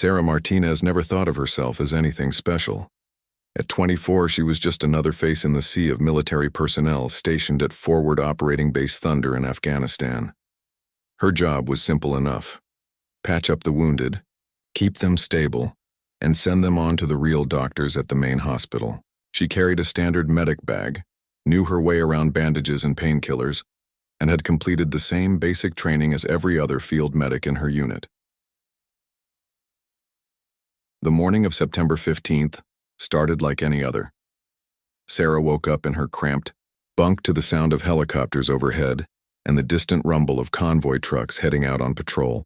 Sarah Martinez never thought of herself as anything special. At 24, she was just another face in the sea of military personnel stationed at Forward Operating Base Thunder in Afghanistan. Her job was simple enough: patch up the wounded, keep them stable, and send them on to the real doctors at the main hospital. She carried a standard medic bag, knew her way around bandages and painkillers, and had completed the same basic training as every other field medic in her unit. The morning of September 15th started like any other. Sarah woke up in her cramped bunk to the sound of helicopters overhead and the distant rumble of convoy trucks heading out on patrol.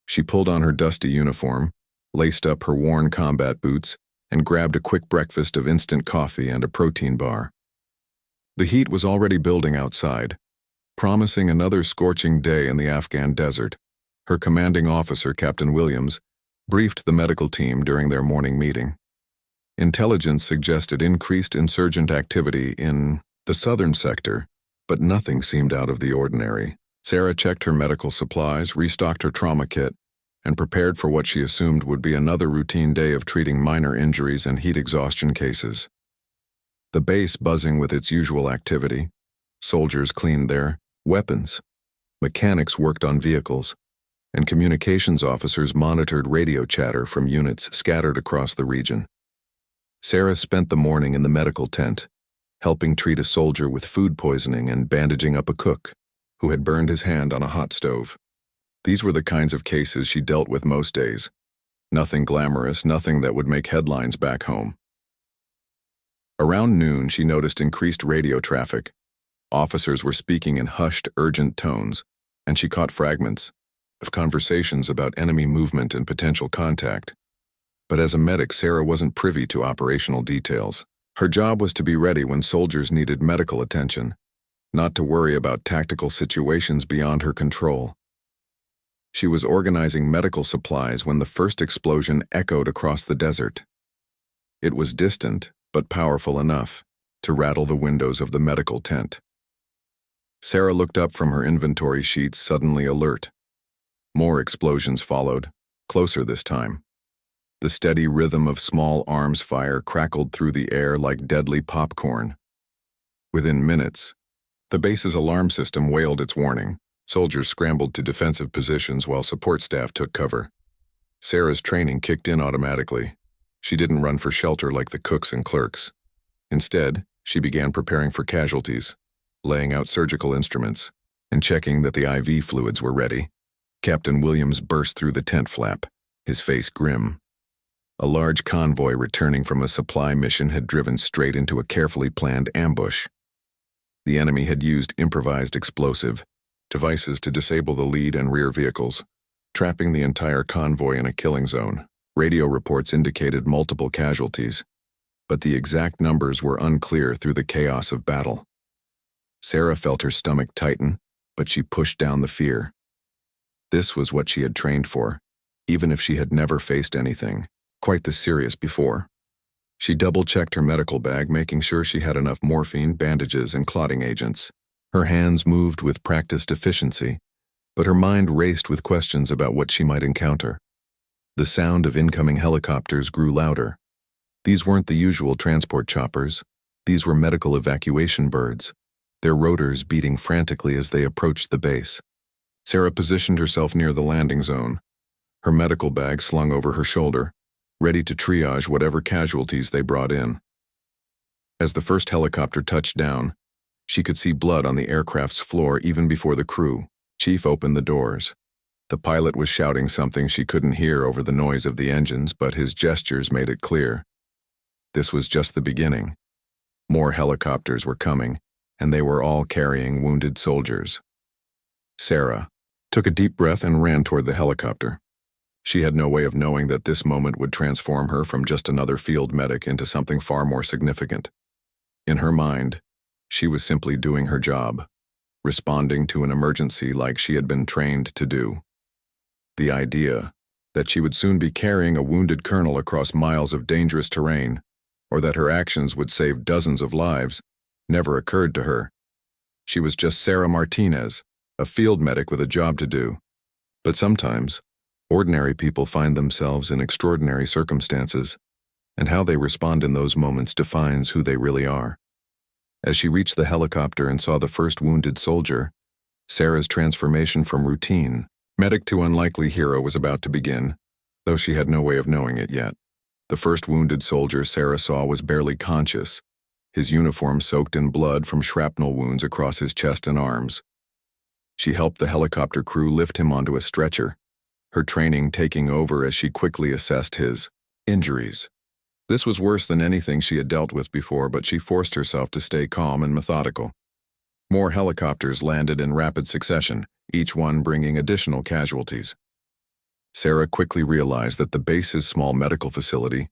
She pulled on her dusty uniform, laced up her worn combat boots, and grabbed a quick breakfast of instant coffee and a protein bar. The heat was already building outside, promising another scorching day in the Afghan desert. Her commanding officer, Captain Williams, briefed the medical team during their morning meeting. Intelligence suggested increased insurgent activity in the southern sector, but nothing seemed out of the ordinary. Sarah checked her medical supplies, restocked her trauma kit, and prepared for what she assumed would be another routine day of treating minor injuries and heat exhaustion cases. The base buzzing with its usual activity. Soldiers cleaned their weapons. Mechanics worked on vehicles, and communications officers monitored radio chatter from units scattered across the region. Sarah spent the morning in the medical tent, helping treat a soldier with food poisoning and bandaging up a cook who had burned his hand on a hot stove. These were the kinds of cases she dealt with most days. Nothing glamorous, nothing that would make headlines back home. Around noon, she noticed increased radio traffic. Officers were speaking in hushed, urgent tones, and she caught fragments of conversations about enemy movement and potential contact. But as a medic, Sarah wasn't privy to operational details. Her job was to be ready when soldiers needed medical attention, not to worry about tactical situations beyond her control. She was organizing medical supplies when the first explosion echoed across the desert. It was distant, but powerful enough to rattle the windows of the medical tent. Sarah looked up from her inventory sheets, suddenly alert. More explosions followed, closer this time. The steady rhythm of small arms fire crackled through the air like deadly popcorn. Within minutes, the base's alarm system wailed its warning. Soldiers scrambled to defensive positions while support staff took cover. Sarah's training kicked in automatically. She didn't run for shelter like the cooks and clerks. Instead, she began preparing for casualties, laying out surgical instruments, and checking that the IV fluids were ready. Captain Williams burst through the tent flap, his face grim. A large convoy returning from a supply mission had driven straight into a carefully planned ambush. The enemy had used improvised explosive devices to disable the lead and rear vehicles, trapping the entire convoy in a killing zone. Radio reports indicated multiple casualties, but the exact numbers were unclear through the chaos of battle. Sarah felt her stomach tighten, but she pushed down the fear. This was what she had trained for, even if she had never faced anything quite this serious before. She double-checked her medical bag, making sure she had enough morphine, bandages, and clotting agents. Her hands moved with practiced efficiency, but her mind raced with questions about what she might encounter. The sound of incoming helicopters grew louder. These weren't the usual transport choppers. These were medical evacuation birds, their rotors beating frantically as they approached the base. Sarah positioned herself near the landing zone, her medical bag slung over her shoulder, ready to triage whatever casualties they brought in. As the first helicopter touched down, she could see blood on the aircraft's floor even before the crew. Chief opened the doors. The pilot was shouting something she couldn't hear over the noise of the engines, but his gestures made it clear. This was just the beginning. More helicopters were coming, and they were all carrying wounded soldiers. Sarah took a deep breath and ran toward the helicopter. She had no way of knowing that this moment would transform her from just another field medic into something far more significant. In her mind, she was simply doing her job, responding to an emergency like she had been trained to do. The idea that she would soon be carrying a wounded colonel across miles of dangerous terrain, or that her actions would save dozens of lives, never occurred to her. She was just Sarah Martinez, a field medic with a job to do. But sometimes, Ordinary people find themselves in extraordinary circumstances, and how they respond in those moments defines who they really are. As she reached the helicopter and saw the first wounded soldier, Sarah's transformation from routine medic to unlikely hero was about to begin, though she had no way of knowing it yet. The first wounded soldier Sarah saw was barely conscious, his uniform soaked in blood from shrapnel wounds across his chest and arms. She helped the helicopter crew lift him onto a stretcher, her training taking over as she quickly assessed his injuries. This was worse than anything she had dealt with before, but she forced herself to stay calm and methodical. More helicopters landed in rapid succession, each one bringing additional casualties. Sarah quickly realized that the base's small medical facility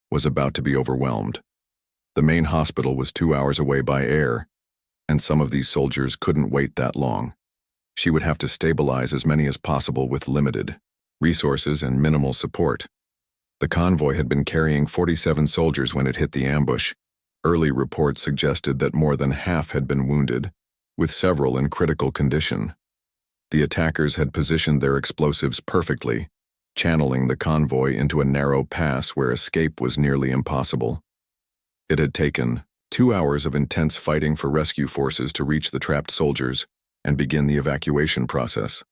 was about to be overwhelmed. The main hospital was 2 hours away by air, and some of these soldiers couldn't wait that long. She would have to stabilize as many as possible with limited resources and minimal support. The convoy had been carrying 47 soldiers when it hit the ambush. Early reports suggested that more than half had been wounded, with several in critical condition. The attackers had positioned their explosives perfectly, channeling the convoy into a narrow pass where escape was nearly impossible. It had taken 2 hours of intense fighting for rescue forces to reach the trapped soldiers and begin the evacuation process.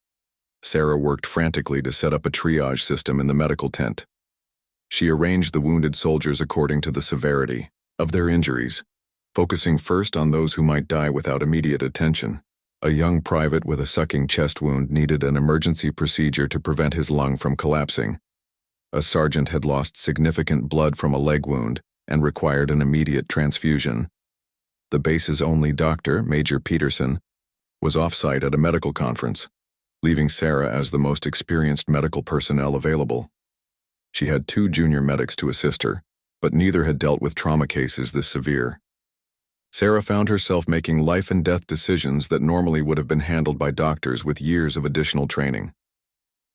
Sarah worked frantically to set up a triage system in the medical tent. She arranged the wounded soldiers according to the severity of their injuries, focusing first on those who might die without immediate attention. A young private with a sucking chest wound needed an emergency procedure to prevent his lung from collapsing. A sergeant had lost significant blood from a leg wound and required an immediate transfusion. The base's only doctor, Major Peterson, was off-site at a medical conference, leaving Sarah as the most experienced medical personnel available. She had 2 junior medics to assist her, but neither had dealt with trauma cases this severe. Sarah found herself making life-and-death decisions that normally would have been handled by doctors with years of additional training.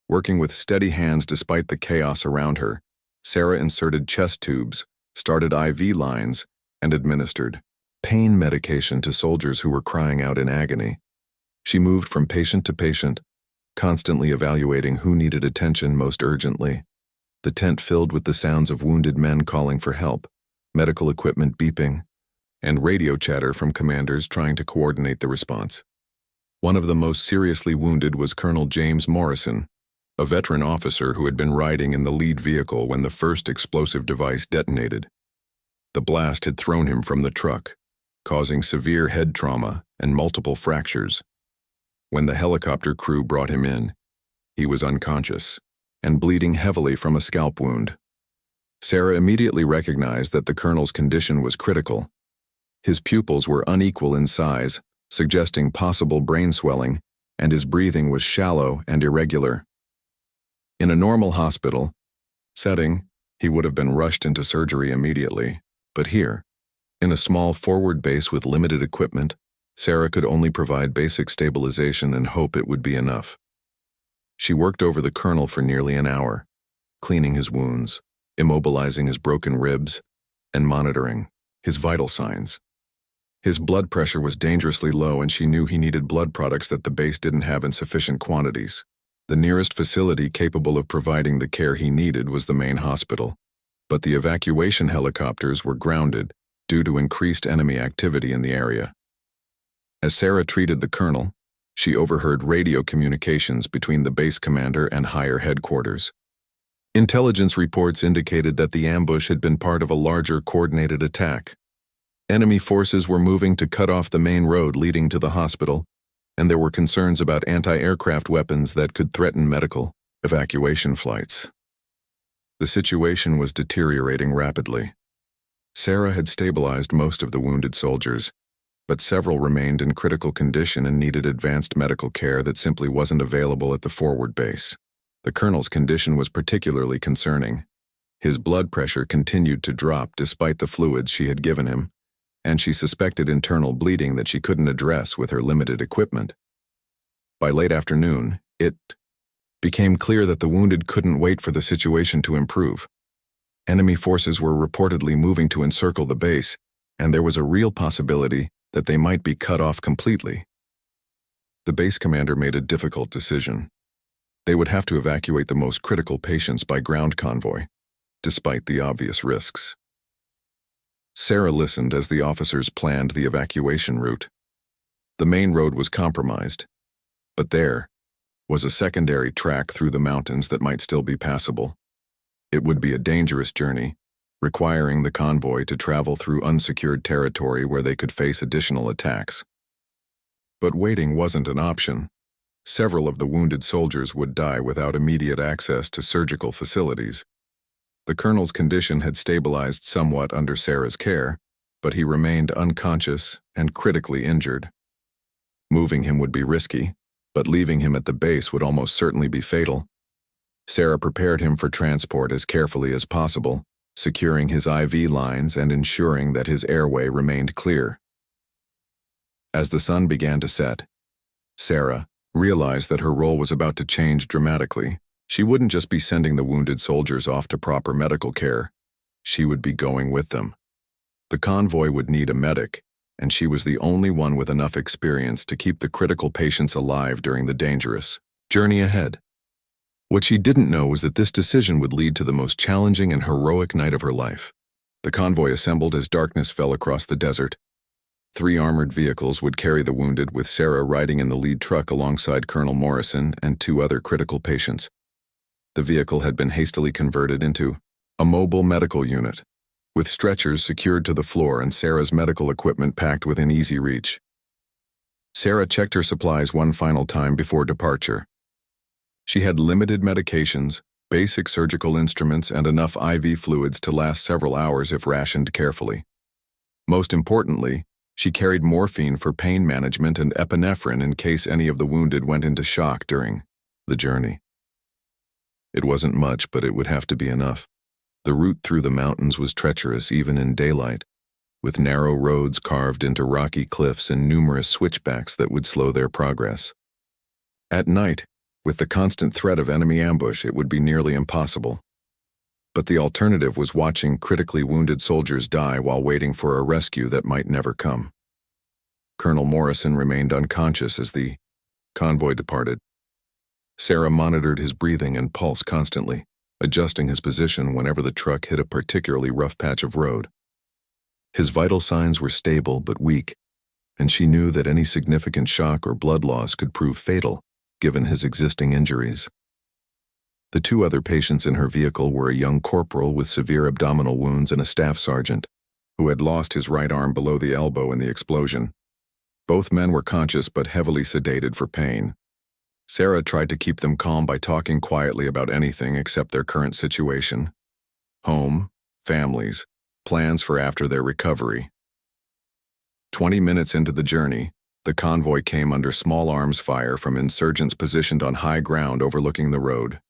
Working with steady hands despite the chaos around her, Sarah inserted chest tubes, started IV lines, and administered pain medication to soldiers who were crying out in agony. She moved from patient to patient, constantly evaluating who needed attention most urgently. The tent filled with the sounds of wounded men calling for help, medical equipment beeping, and radio chatter from commanders trying to coordinate the response. One of the most seriously wounded was Colonel James Morrison, a veteran officer who had been riding in the lead vehicle when the first explosive device detonated. The blast had thrown him from the truck, causing severe head trauma and multiple fractures. When the helicopter crew brought him in, he was unconscious and bleeding heavily from a scalp wound. Sarah immediately recognized that the colonel's condition was critical. His pupils were unequal in size, suggesting possible brain swelling, and his breathing was shallow and irregular. In a normal hospital setting, he would have been rushed into surgery immediately, but here, in a small forward base with limited equipment, Sarah could only provide basic stabilization and hope it would be enough. She worked over the colonel for nearly an hour, cleaning his wounds, immobilizing his broken ribs, and monitoring his vital signs. His blood pressure was dangerously low, and she knew he needed blood products that the base didn't have in sufficient quantities. The nearest facility capable of providing the care he needed was the main hospital, but the evacuation helicopters were grounded due to increased enemy activity in the area. As Sarah treated the colonel, she overheard radio communications between the base commander and higher headquarters. Intelligence reports indicated that the ambush had been part of a larger coordinated attack. Enemy forces were moving to cut off the main road leading to the hospital, and there were concerns about anti-aircraft weapons that could threaten medical evacuation flights. The situation was deteriorating rapidly. Sarah had stabilized most of the wounded soldiers, but several remained in critical condition and needed advanced medical care that simply wasn't available at the forward base. The colonel's condition was particularly concerning. His blood pressure continued to drop despite the fluids she had given him, and she suspected internal bleeding that she couldn't address with her limited equipment. By late afternoon, it became clear that the wounded couldn't wait for the situation to improve. Enemy forces were reportedly moving to encircle the base, and there was a real possibility that they might be cut off completely. The base commander made a difficult decision. They would have to evacuate the most critical patients by ground convoy, despite the obvious risks. Sarah listened as the officers planned the evacuation route. The main road was compromised, but there was a secondary track through the mountains that might still be passable. It would be a dangerous journey, requiring the convoy to travel through unsecured territory where they could face additional attacks. But waiting wasn't an option. Several of the wounded soldiers would die without immediate access to surgical facilities. The colonel's condition had stabilized somewhat under Sarah's care, but he remained unconscious and critically injured. Moving him would be risky, but leaving him at the base would almost certainly be fatal. Sarah prepared him for transport as carefully as possible, securing his IV lines and ensuring that his airway remained clear. As the sun began to set, Sarah realized that her role was about to change dramatically. She wouldn't just be sending the wounded soldiers off to proper medical care. She would be going with them. The convoy would need a medic, and she was the only one with enough experience to keep the critical patients alive during the dangerous journey ahead. What she didn't know was that this decision would lead to the most challenging and heroic night of her life. The convoy assembled as darkness fell across the desert. 3 armored vehicles would carry the wounded, with Sarah riding in the lead truck alongside Colonel Morrison and 2 other critical patients. The vehicle had been hastily converted into a mobile medical unit, with stretchers secured to the floor and Sarah's medical equipment packed within easy reach. Sarah checked her supplies one final time before departure. She had limited medications, basic surgical instruments, and enough IV fluids to last several hours if rationed carefully. Most importantly, she carried morphine for pain management and epinephrine in case any of the wounded went into shock during the journey. It wasn't much, but it would have to be enough. The route through the mountains was treacherous even in daylight, with narrow roads carved into rocky cliffs and numerous switchbacks that would slow their progress. At night, with the constant threat of enemy ambush, it would be nearly impossible. But the alternative was watching critically wounded soldiers die while waiting for a rescue that might never come. Colonel Morrison remained unconscious as the convoy departed. Sarah monitored his breathing and pulse constantly, adjusting his position whenever the truck hit a particularly rough patch of road. His vital signs were stable but weak, and she knew that any significant shock or blood loss could prove fatal, given his existing injuries. The 2 other patients in her vehicle were a young corporal with severe abdominal wounds and a staff sergeant, who had lost his right arm below the elbow in the explosion. Both men were conscious but heavily sedated for pain. Sarah tried to keep them calm by talking quietly about anything except their current situation: home, families, plans for after their recovery. 20 minutes into the journey, the convoy came under small arms fire from insurgents positioned on high ground overlooking the road.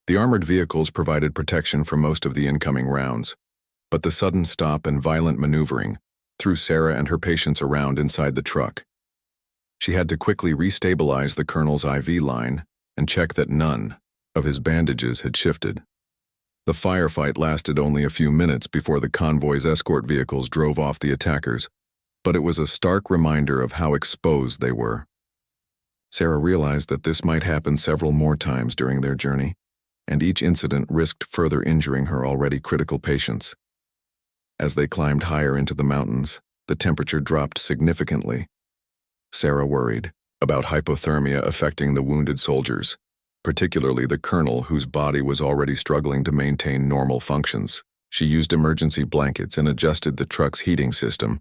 The armored vehicles provided protection for most of the incoming rounds, but the sudden stop and violent maneuvering threw Sarah and her patients around inside the truck. She had to quickly restabilize the colonel's IV line and check that none of his bandages had shifted. The firefight lasted only a few minutes before the convoy's escort vehicles drove off the attackers, but it was a stark reminder of how exposed they were. Sarah realized that this might happen several more times during their journey, and each incident risked further injuring her already critical patients. As they climbed higher into the mountains, the temperature dropped significantly. Sarah worried about hypothermia affecting the wounded soldiers, particularly the colonel, whose body was already struggling to maintain normal functions. She used emergency blankets and adjusted the truck's heating system,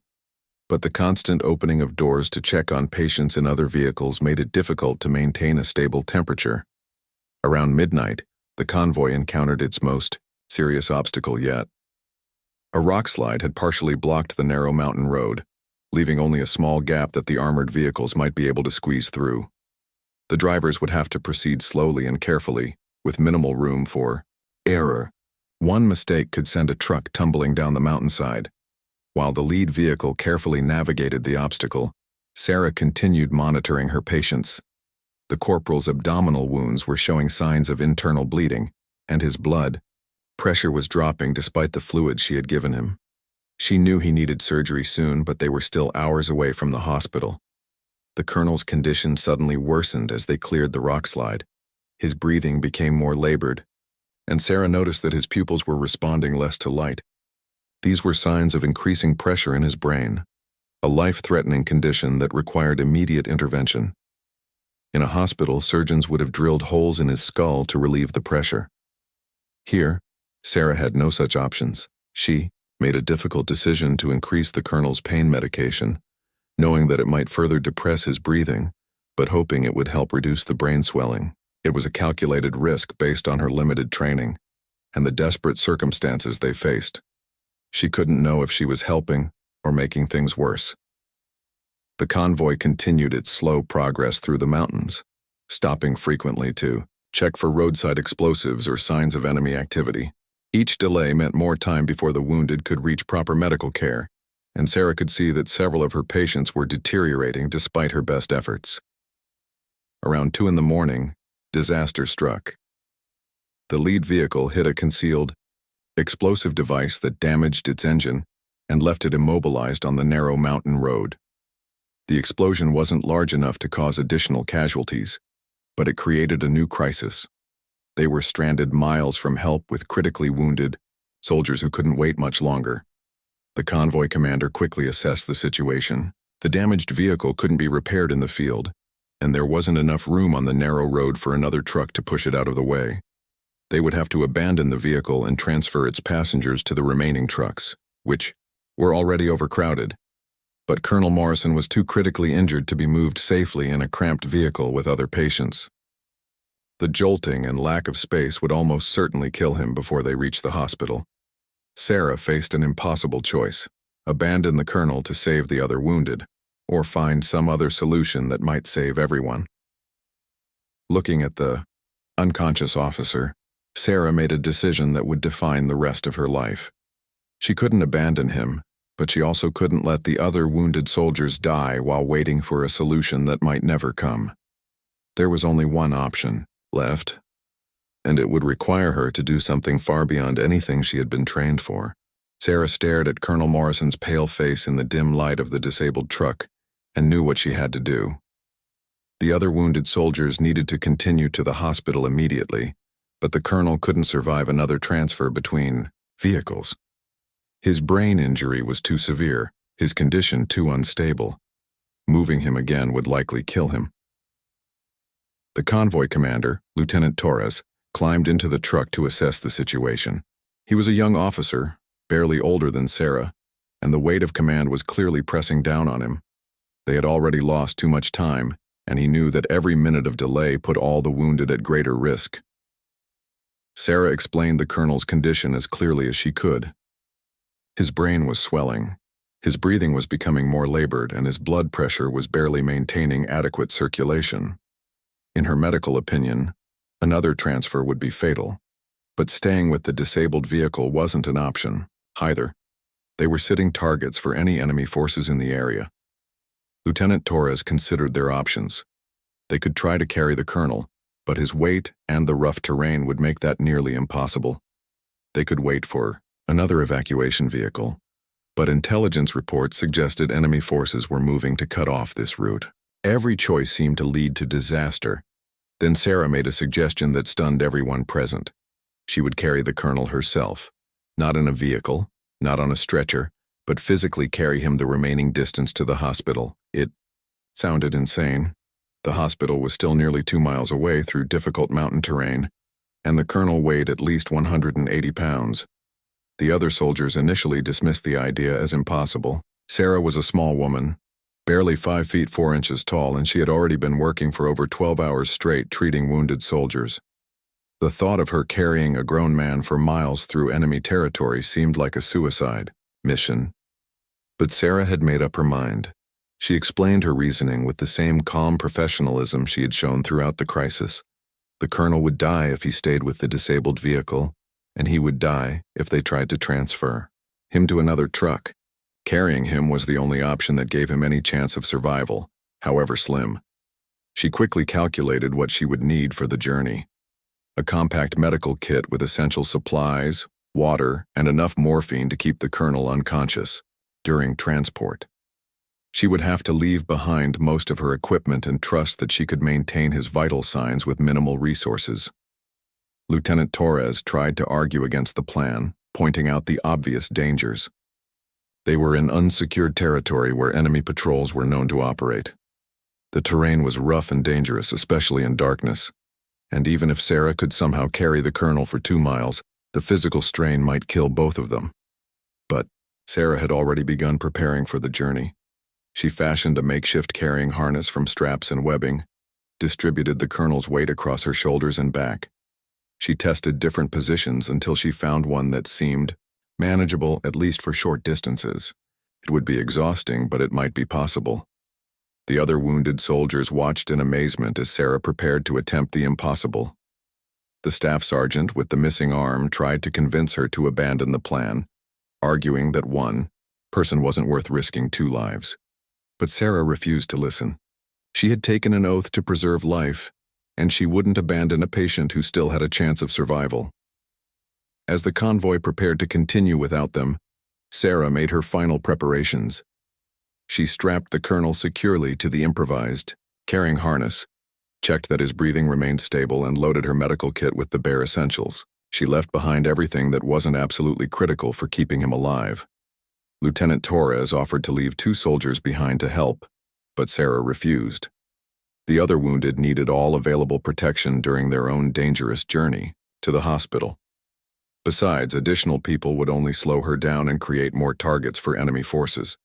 but the constant opening of doors to check on patients in other vehicles made it difficult to maintain a stable temperature. Around midnight, the convoy encountered its most serious obstacle yet. A rock slide had partially blocked the narrow mountain road, leaving only a small gap that the armored vehicles might be able to squeeze through. The drivers would have to proceed slowly and carefully, with minimal room for error. One mistake could send a truck tumbling down the mountainside. While the lead vehicle carefully navigated the obstacle, Sarah continued monitoring her patients. The corporal's abdominal wounds were showing signs of internal bleeding, and his blood pressure was dropping despite the fluid she had given him. She knew he needed surgery soon, but they were still hours away from the hospital. The colonel's condition suddenly worsened as they cleared the rock slide, His breathing became more labored, and Sarah noticed that his pupils were responding less to light. These were signs of increasing pressure in his brain, a life-threatening condition that required immediate intervention. In a hospital, surgeons would have drilled holes in his skull to relieve the pressure. Here, Sarah had no such options. She made a difficult decision to increase the colonel's pain medication, knowing that it might further depress his breathing, but hoping it would help reduce the brain swelling. It was a calculated risk based on her limited training and the desperate circumstances they faced. She couldn't know if she was helping or making things worse. The convoy continued its slow progress through the mountains, stopping frequently to check for roadside explosives or signs of enemy activity. Each delay meant more time before the wounded could reach proper medical care, and Sarah could see that several of her patients were deteriorating despite her best efforts. Around 2 a.m, disaster struck. The lead vehicle hit a concealed, explosive device that damaged its engine and left it immobilized on the narrow mountain road. The explosion wasn't large enough to cause additional casualties, but it created a new crisis. They were stranded miles from help with critically wounded soldiers who couldn't wait much longer. The convoy commander quickly assessed the situation. The damaged vehicle couldn't be repaired in the field, and there wasn't enough room on the narrow road for another truck to push it out of the way. They would have to abandon the vehicle and transfer its passengers to the remaining trucks, which were already overcrowded. But Colonel Morrison was too critically injured to be moved safely in a cramped vehicle with other patients. The jolting and lack of space would almost certainly kill him before they reached the hospital. Sarah faced an impossible choice: abandon the colonel to save the other wounded, or find some other solution that might save everyone. Looking at the unconscious officer, Sarah made a decision that would define the rest of her life. She couldn't abandon him, but she also couldn't let the other wounded soldiers die while waiting for a solution that might never come. There was only one option left, and it would require her to do something far beyond anything she had been trained for. Sarah stared at Colonel Morrison's pale face in the dim light of the disabled truck and knew what she had to do. The other wounded soldiers needed to continue to the hospital immediately, but the colonel couldn't survive another transfer between vehicles. His brain injury was too severe, his condition too unstable. Moving him again would likely kill him. The convoy commander, Lieutenant Torres, climbed into the truck to assess the situation. He was a young officer, barely older than Sarah, and the weight of command was clearly pressing down on him. They had already lost too much time, and he knew that every minute of delay put all the wounded at greater risk. Sarah explained the colonel's condition as clearly as she could. His brain was swelling, his breathing was becoming more labored, and his blood pressure was barely maintaining adequate circulation. In her medical opinion, another transfer would be fatal, but staying with the disabled vehicle wasn't an option, either. They were sitting targets for any enemy forces in the area. Lieutenant Torres considered their options. They could try to carry the colonel, but his weight and the rough terrain would make that nearly impossible. They could wait for another evacuation vehicle, but intelligence reports suggested enemy forces were moving to cut off this route. Every choice seemed to lead to disaster. Then Sarah made a suggestion that stunned everyone present. She would carry the colonel herself, not in a vehicle, not on a stretcher, but physically carry him the remaining distance to the hospital. It sounded insane. The hospital was still nearly 2 miles away through difficult mountain terrain, and the colonel weighed at least 180 pounds. The other soldiers initially dismissed the idea as impossible. Sarah was a small woman, barely 5 feet 4 inches tall, and she had already been working for over 12 hours straight treating wounded soldiers. The thought of her carrying a grown man for miles through enemy territory seemed like a suicide mission. But Sarah had made up her mind. She explained her reasoning with the same calm professionalism she had shown throughout the crisis. The colonel would die if he stayed with the disabled vehicle, and he would die if they tried to transfer him to another truck. Carrying him was the only option that gave him any chance of survival, however slim. She quickly calculated what she would need for the journey: a compact medical kit with essential supplies, water, and enough morphine to keep the colonel unconscious during transport. She would have to leave behind most of her equipment and trust that she could maintain his vital signs with minimal resources. Lieutenant Torres tried to argue against the plan, pointing out the obvious dangers. They were in unsecured territory where enemy patrols were known to operate. The terrain was rough and dangerous, especially in darkness, and even if Sarah could somehow carry the colonel for 2 miles, the physical strain might kill both of them. But Sarah had already begun preparing for the journey. She fashioned a makeshift carrying harness from straps and webbing, distributed the colonel's weight across her shoulders and back. She tested different positions until she found one that seemed manageable, at least for short distances. It would be exhausting, but it might be possible. The other wounded soldiers watched in amazement as Sarah prepared to attempt the impossible. The staff sergeant with the missing arm tried to convince her to abandon the plan, arguing that one person wasn't worth risking 2 lives. But Sarah refused to listen. She had taken an oath to preserve life, and she wouldn't abandon a patient who still had a chance of survival. As the convoy prepared to continue without them, Sarah made her final preparations. She strapped the colonel securely to the improvised carrying harness, checked that his breathing remained stable, and loaded her medical kit with the bare essentials. She left behind everything that wasn't absolutely critical for keeping him alive. Lieutenant Torres offered to leave 2 soldiers behind to help, but Sarah refused. The other wounded needed all available protection during their own dangerous journey to the hospital. Besides, additional people would only slow her down and create more targets for enemy forces.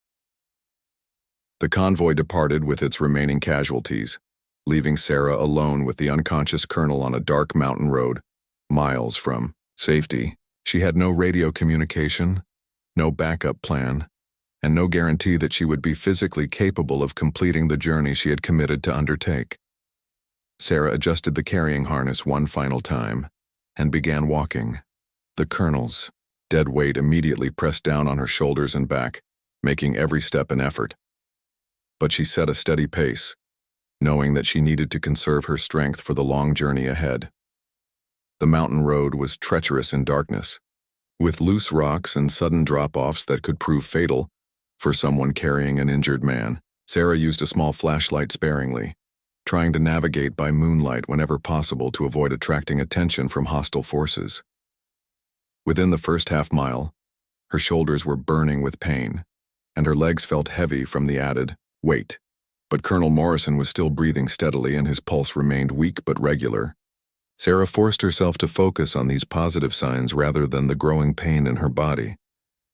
The convoy departed with its remaining casualties, leaving Sarah alone with the unconscious colonel on a dark mountain road, miles from safety. She had no radio communication, no backup plan, and no guarantee that she would be physically capable of completing the journey she had committed to undertake. Sarah adjusted the carrying harness one final time and began walking. The colonel's dead weight immediately pressed down on her shoulders and back, making every step an effort. But she set a steady pace, knowing that she needed to conserve her strength for the long journey ahead. The mountain road was treacherous in darkness, with loose rocks and sudden drop-offs that could prove fatal for someone carrying an injured man. Sarah used a small flashlight sparingly, trying to navigate by moonlight whenever possible to avoid attracting attention from hostile forces. Within the first half-mile, her shoulders were burning with pain, and her legs felt heavy from the added weight. But Colonel Morrison was still breathing steadily and his pulse remained weak but regular. Sarah forced herself to focus on these positive signs rather than the growing pain in her body.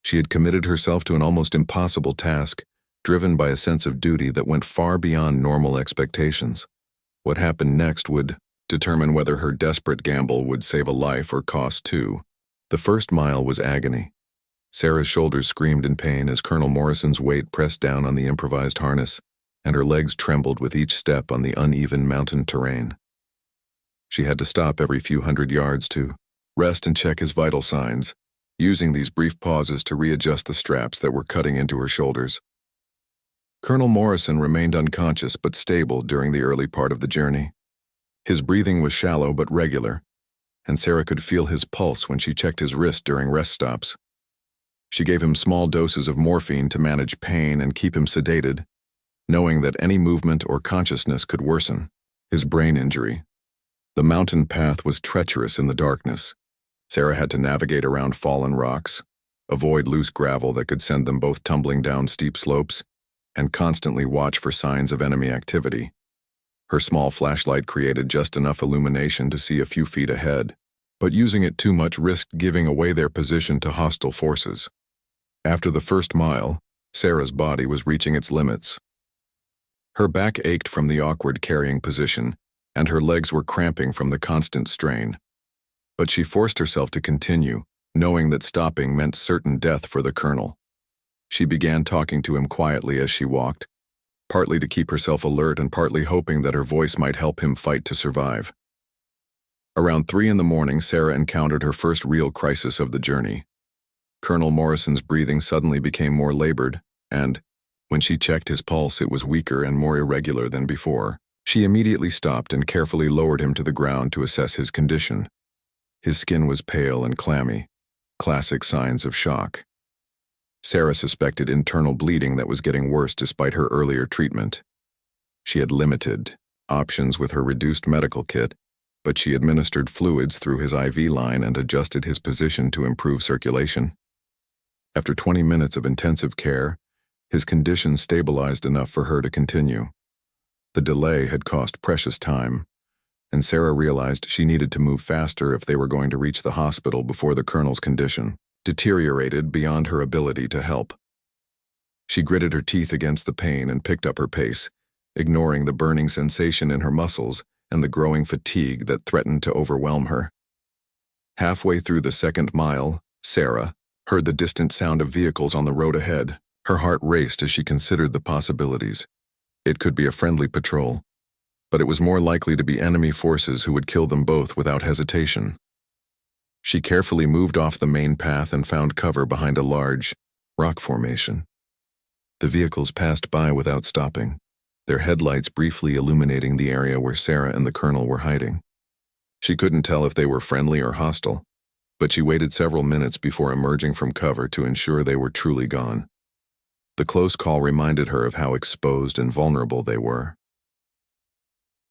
She had committed herself to an almost impossible task, driven by a sense of duty that went far beyond normal expectations. What happened next would determine whether her desperate gamble would save a life or cost 2. The first mile was agony. Sarah's shoulders screamed in pain as Colonel Morrison's weight pressed down on the improvised harness, and her legs trembled with each step on the uneven mountain terrain. She had to stop every few hundred yards to rest and check his vital signs, using these brief pauses to readjust the straps that were cutting into her shoulders. Colonel Morrison remained unconscious but stable during the early part of the journey. His breathing was shallow but regular, and Sarah could feel his pulse when she checked his wrist during rest stops. She gave him small doses of morphine to manage pain and keep him sedated, knowing that any movement or consciousness could worsen his brain injury. The mountain path was treacherous in the darkness. Sarah had to navigate around fallen rocks, avoid loose gravel that could send them both tumbling down steep slopes, and constantly watch for signs of enemy activity. Her small flashlight created just enough illumination to see a few feet ahead, but using it too much risked giving away their position to hostile forces. After the first mile, Sarah's body was reaching its limits. Her back ached from the awkward carrying position, and her legs were cramping from the constant strain. But she forced herself to continue, knowing that stopping meant certain death for the colonel. She began talking to him quietly as she walked, partly to keep herself alert and partly hoping that her voice might help him fight to survive. Around 3 in the morning, Sarah encountered her first real crisis of the journey. Colonel Morrison's breathing suddenly became more labored, and, when she checked his pulse, it was weaker and more irregular than before. She immediately stopped and carefully lowered him to the ground to assess his condition. His skin was pale and clammy, classic signs of shock. Sarah suspected internal bleeding that was getting worse despite her earlier treatment. She had limited options with her reduced medical kit, but she administered fluids through his IV line and adjusted his position to improve circulation. After 20 minutes of intensive care, his condition stabilized enough for her to continue. The delay had cost precious time, and Sarah realized she needed to move faster if they were going to reach the hospital before the colonel's condition deteriorated beyond her ability to help. She gritted her teeth against the pain and picked up her pace, ignoring the burning sensation in her muscles and the growing fatigue that threatened to overwhelm her. Halfway through the second mile, Sarah heard the distant sound of vehicles on the road ahead. Her heart raced as she considered the possibilities. It could be a friendly patrol, but it was more likely to be enemy forces who would kill them both without hesitation. She carefully moved off the main path and found cover behind a large rock formation. The vehicles passed by without stopping, their headlights briefly illuminating the area where Sarah and the colonel were hiding. She couldn't tell if they were friendly or hostile, but she waited several minutes before emerging from cover to ensure they were truly gone. The close call reminded her of how exposed and vulnerable they were.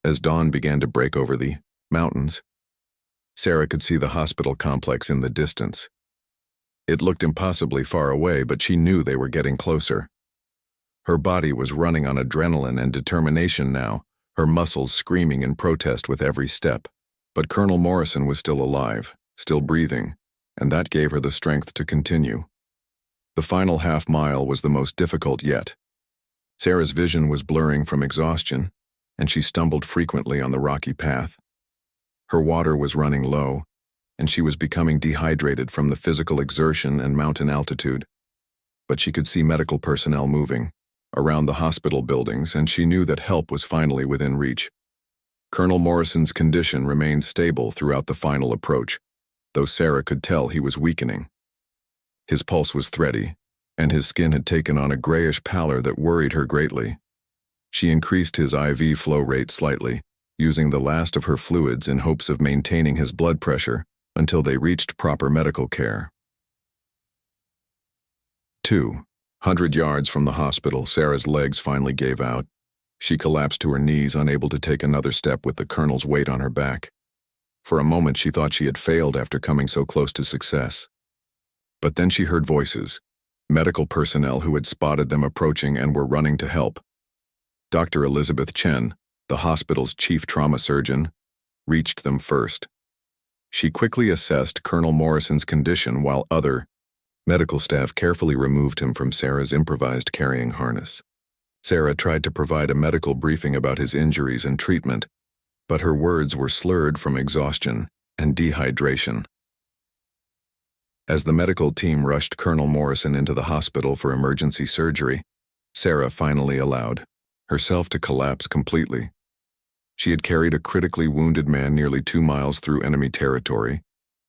As dawn began to break over the mountains, Sarah could see the hospital complex in the distance. It looked impossibly far away, but she knew they were getting closer. Her body was running on adrenaline and determination now, her muscles screaming in protest with every step. But Colonel Morrison was still alive, still breathing, and that gave her the strength to continue. The final half mile was the most difficult yet. Sarah's vision was blurring from exhaustion, and she stumbled frequently on the rocky path. Her water was running low, and she was becoming dehydrated from the physical exertion and mountain altitude. But she could see medical personnel moving around the hospital buildings, and she knew that help was finally within reach. Colonel Morrison's condition remained stable throughout the final approach, though Sarah could tell he was weakening. His pulse was thready, and his skin had taken on a grayish pallor that worried her greatly. She increased his IV flow rate slightly, using the last of her fluids in hopes of maintaining his blood pressure until they reached proper medical care. 200 yards from the hospital, Sarah's legs finally gave out. She collapsed to her knees, unable to take another step with the colonel's weight on her back. For a moment she thought she had failed after coming so close to success. But then she heard voices, medical personnel who had spotted them approaching and were running to help. Dr. Elizabeth Chen, the hospital's chief trauma surgeon, reached them first. She quickly assessed Colonel Morrison's condition while other medical staff carefully removed him from Sarah's improvised carrying harness. Sarah tried to provide a medical briefing about his injuries and treatment, but her words were slurred from exhaustion and dehydration. As the medical team rushed Colonel Morrison into the hospital for emergency surgery, Sarah finally allowed herself to collapse completely. She had carried a critically wounded man nearly 2 miles through enemy territory,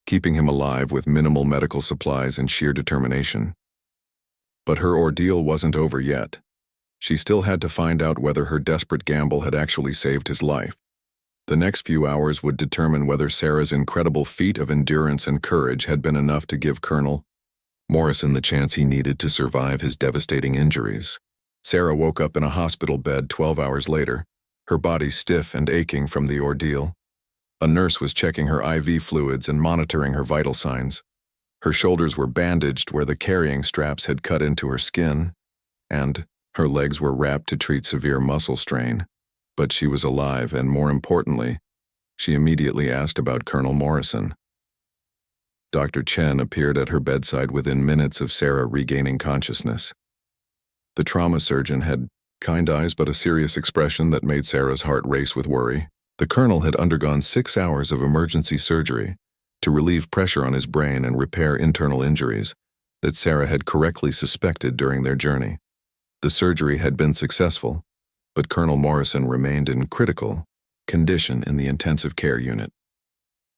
keeping him alive with minimal medical supplies and sheer determination. But her ordeal wasn't over yet. She still had to find out whether her desperate gamble had actually saved his life. The next few hours would determine whether Sarah's incredible feat of endurance and courage had been enough to give Colonel Morrison the chance he needed to survive his devastating injuries. Sarah woke up in a hospital bed 12 hours later, her body stiff and aching from the ordeal. A nurse was checking her IV fluids and monitoring her vital signs. Her shoulders were bandaged where the carrying straps had cut into her skin, and her legs were wrapped to treat severe muscle strain. But she was alive, and more importantly, she immediately asked about Colonel Morrison. Dr. Chen appeared at her bedside within minutes of Sarah regaining consciousness. The trauma surgeon had kind eyes but a serious expression that made Sarah's heart race with worry. The colonel had undergone 6 hours of emergency surgery to relieve pressure on his brain and repair internal injuries that Sarah had correctly suspected during their journey. The surgery had been successful, but Colonel Morrison remained in critical condition in the intensive care unit.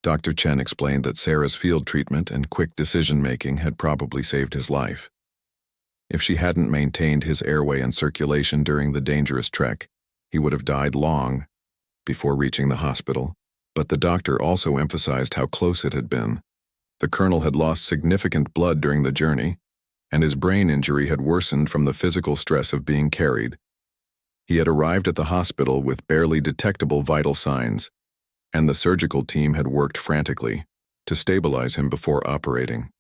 Dr. Chen explained that Sarah's field treatment and quick decision-making had probably saved his life. If she hadn't maintained his airway and circulation during the dangerous trek, he would have died long before reaching the hospital. But the doctor also emphasized how close it had been. The colonel had lost significant blood during the journey, and his brain injury had worsened from the physical stress of being carried. He had arrived at the hospital with barely detectable vital signs, and the surgical team had worked frantically to stabilize him before operating.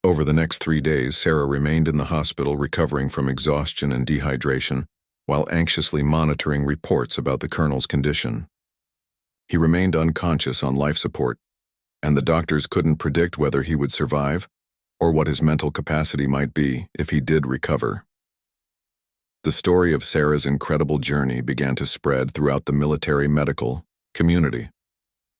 Over the next 3 days, Sarah remained in the hospital recovering from exhaustion and dehydration, while anxiously monitoring reports about the colonel's condition. He remained unconscious on life support, and the doctors couldn't predict whether he would survive or what his mental capacity might be if he did recover. The story of Sarah's incredible journey began to spread throughout the military medical community.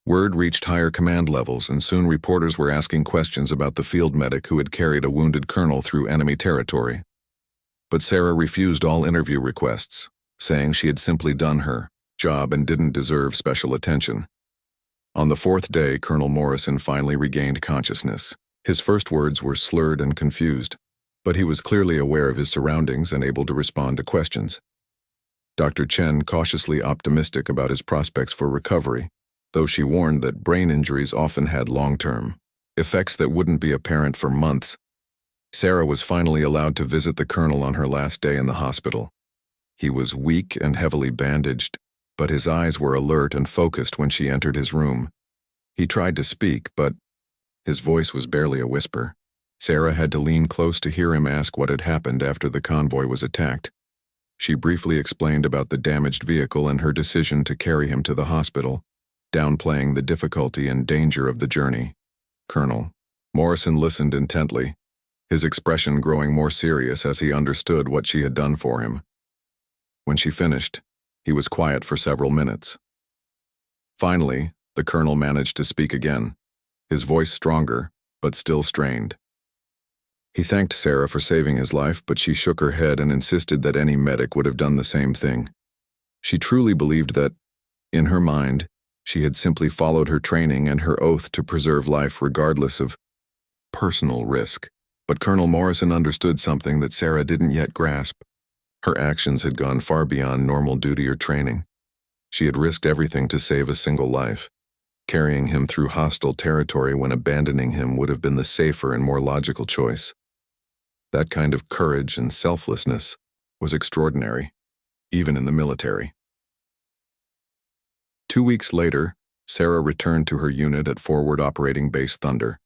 Word reached higher command levels, and soon reporters were asking questions about the field medic who had carried a wounded colonel through enemy territory. But Sarah refused all interview requests, saying she had simply done her job and didn't deserve special attention. On the 4th day, Colonel Morrison finally regained consciousness. His first words were slurred and confused, but he was clearly aware of his surroundings and able to respond to questions. Dr. Chen cautiously optimistic about his prospects for recovery, though she warned that brain injuries often had long-term effects that wouldn't be apparent for months. Sarah was finally allowed to visit the colonel on her last day in the hospital. He was weak and heavily bandaged, but his eyes were alert and focused when she entered his room. He tried to speak, but his voice was barely a whisper. Sarah had to lean close to hear him ask what had happened after the convoy was attacked. She briefly explained about the damaged vehicle and her decision to carry him to the hospital, downplaying the difficulty and danger of the journey. Colonel Morrison listened intently, his expression growing more serious as he understood what she had done for him. When she finished, he was quiet for several minutes. Finally, the colonel managed to speak again, his voice stronger, but still strained. He thanked Sarah for saving his life, but she shook her head and insisted that any medic would have done the same thing. She truly believed that, in her mind, she had simply followed her training and her oath to preserve life regardless of personal risk. But Colonel Morrison understood something that Sarah didn't yet grasp. Her actions had gone far beyond normal duty or training. She had risked everything to save a single life, carrying him through hostile territory when abandoning him would have been the safer and more logical choice. That kind of courage and selflessness was extraordinary, even in the military. 2 weeks later, Sarah returned to her unit at Forward Operating Base Thunder.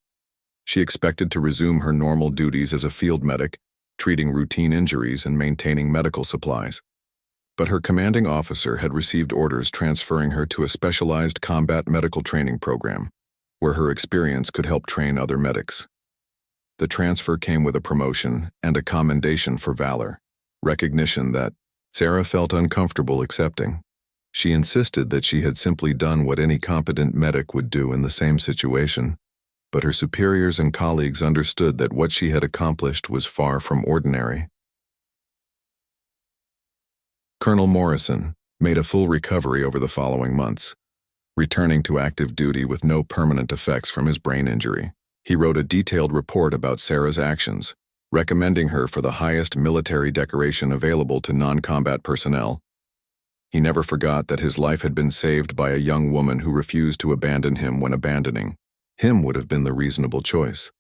She expected to resume her normal duties as a field medic, treating routine injuries and maintaining medical supplies. But her commanding officer had received orders transferring her to a specialized combat medical training program, where her experience could help train other medics. The transfer came with a promotion and a commendation for valor, recognition that Sarah felt uncomfortable accepting. She insisted that she had simply done what any competent medic would do in the same situation, but her superiors and colleagues understood that what she had accomplished was far from ordinary. Colonel Morrison made a full recovery over the following months, returning to active duty with no permanent effects from his brain injury. He wrote a detailed report about Sarah's actions, recommending her for the highest military decoration available to non-combat personnel. He never forgot that his life had been saved by a young woman who refused to abandon him when abandoning him would have been the reasonable choice.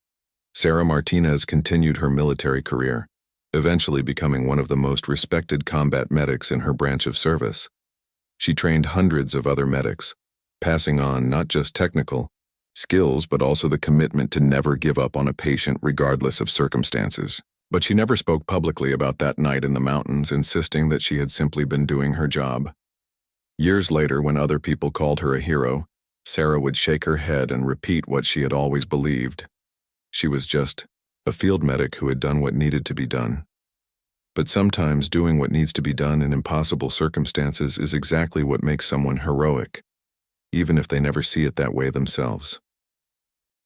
Sarah Martinez continued her military career, eventually becoming one of the most respected combat medics in her branch of service. She trained hundreds of other medics, passing on not just technical skills but also the commitment to never give up on a patient regardless of circumstances. But she never spoke publicly about that night in the mountains, insisting that she had simply been doing her job. Years later, when other people called her a hero, Sarah would shake her head and repeat what she had always believed. She was just a field medic who had done what needed to be done. But sometimes doing what needs to be done in impossible circumstances is exactly what makes someone heroic, even if they never see it that way themselves.